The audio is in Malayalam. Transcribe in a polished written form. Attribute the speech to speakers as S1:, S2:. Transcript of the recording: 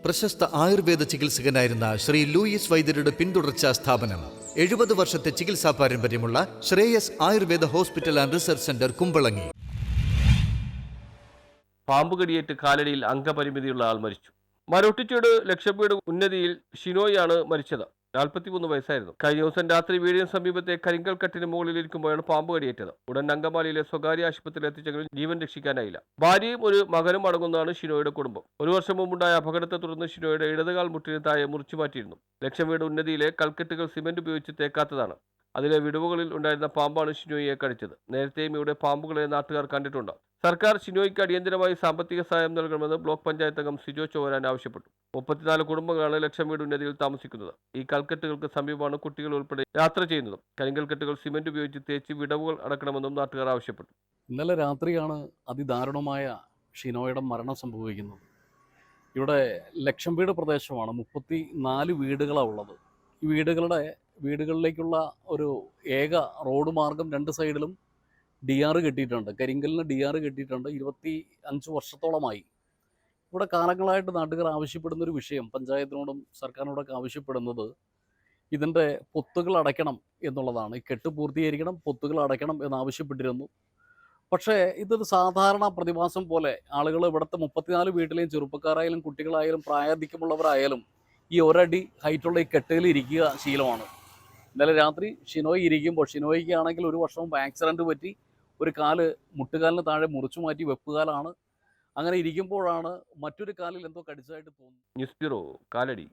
S1: പ്രശസ്ത ആയുർവേദ ചികിത്സകനായിരുന്ന ശ്രീ ലൂയിസ് വൈദ്യരുടെ പിന്തുടർച്ചാ സ്ഥാപനം 70 വർഷത്തെ ചികിത്സാ പാരമ്പര്യമുള്ള Shreyas Ayurveda hospital and research centre Kumbalangi.
S2: പാമ്പുകടിയേറ്റ് കാലടിയിൽ അംഗപരിമിതിയുള്ള ആൾ മരിച്ചു. മരൊട്ടിച്ചോട് ലക്ഷംവീട് ഉന്നതിയിൽ ഷിനോയാണ് മരിച്ചത്. 43 വയസ്സായിരുന്നു. കഴിഞ്ഞ ദിവസം രാത്രി വീടിന് സമീപത്തെ കരിങ്കൽക്കട്ടിന് മുകളിൽ ഇരിക്കുമ്പോഴാണ് പാമ്പ് കടിയേറ്റത്. ഉടൻ അങ്കമാലിയിലെ സ്വകാര്യ ആശുപത്രിയിൽ എത്തിച്ചെങ്കിലും ജീവൻ രക്ഷിക്കാനായില്ല. ഭാര്യയും ഒരു മകനും അടങ്ങുന്നതാണ് ഷിനോയുടെ കുടുംബം. ഒരു വർഷം മുമ്പുണ്ടായ അപകടത്തെ തുടർന്ന് ഷിനോയുടെ ഇടതുകാൽ മുട്ടിന് താഴെ മുറിച്ചു മാറ്റിയിരുന്നു. ലക്ഷംവീട് ഉന്നതിയിലെ കൽക്കെട്ടുകൾ സിമന്റ് ഉപയോഗിച്ച് തേക്കാത്തതാണ്. അതിലെ വിടവുകളിൽ ഉണ്ടായിരുന്ന പാമ്പാണ് ഷിനോയെ കടിച്ചത്. നേരത്തെയും ഇവിടെ പാമ്പുകളെ നാട്ടുകാർ കണ്ടിട്ടുണ്ട്. സർക്കാർ ഷിനോയ്ക്ക് അടിയന്തരമായി സാമ്പത്തിക സഹായം നൽകണമെന്ന് ബ്ലോക്ക് പഞ്ചായത്ത് അംഗം സിജോ ചോവരാൻ ആവശ്യപ്പെട്ടു. 34 കുടുംബങ്ങളാണ് ലക്ഷംവീട് ഉന്നതിയിൽ താമസിക്കുന്നത്. ഈ കൽക്കെട്ടുകൾക്ക് സമീപമാണ് കുട്ടികൾ ഉൾപ്പെടെ യാത്ര ചെയ്യുന്നത്. കരിങ്കൽക്കെട്ടുകൾ സിമന്റ് ഉപയോഗിച്ച് തേച്ച് വിടവുകൾ അടക്കണമെന്നും നാട്ടുകാർ ആവശ്യപ്പെട്ടു.
S3: ഇന്നലെ രാത്രിയാണ് അതിദാരുണമായ ഷിനോയുടെ മരണം സംഭവിക്കുന്നത്. ഇവിടെ ലക്ഷംവീട് പ്രദേശമാണ്. 34 വീടുകളാണ് ഉള്ളത്. ഈ വീടുകളിലേക്കുള്ള ഒരു ഏക റോഡ് മാർഗം 2 സൈഡിലും DR കെട്ടിയിട്ടുണ്ട്. കരിങ്കലിന് DR കെട്ടിയിട്ടുണ്ട്. 25 വർഷത്തോളമായി. ഇവിടെ കാലങ്ങളായിട്ട് നാട്ടുകാർ ആവശ്യപ്പെടുന്നൊരു വിഷയം, പഞ്ചായത്തിനോടും സർക്കാരിനോടൊക്കെ ആവശ്യപ്പെടുന്നത് ഇതിൻ്റെ പൊത്തുകൾ അടയ്ക്കണം എന്നുള്ളതാണ്. ഈ കെട്ട് പൂർത്തീകരിക്കണം, പൊത്തുകൾ അടയ്ക്കണം എന്നാവശ്യപ്പെട്ടിരുന്നു. പക്ഷേ ഇതൊരു സാധാരണ പ്രതിഭാസം പോലെ ആളുകൾ ഇവിടുത്തെ 34 വീട്ടിലെയും ചെറുപ്പക്കാരായാലും കുട്ടികളായാലും പ്രായാധിക്യമുള്ളവരായാലും ഈ ഒരടി ഹൈറ്റുള്ള ഈ കെട്ടുകളിൽ ഇരിക്കുക ശീലമാണ്. ഇന്നലെ രാത്രി ഷിനോയ് ഇരിക്കുമ്പോൾ, ഷിനോയ്ക്ക് ആണെങ്കിൽ ഒരു വർഷം മുമ്പ് ആക്സിഡൻറ്റ് പറ്റി ഒരു കാല് മുട്ടുകാലിന് താഴെ മുറിച്ചു മാറ്റി വെപ്പുകാലാണ്. അങ്ങനെ ഇരിക്കുമ്പോഴാണ് മറ്റൊരു കാലിൽ എന്തോ കടിച്ചതായിട്ട് തോന്നുന്നു.
S2: News bureau, Kalady.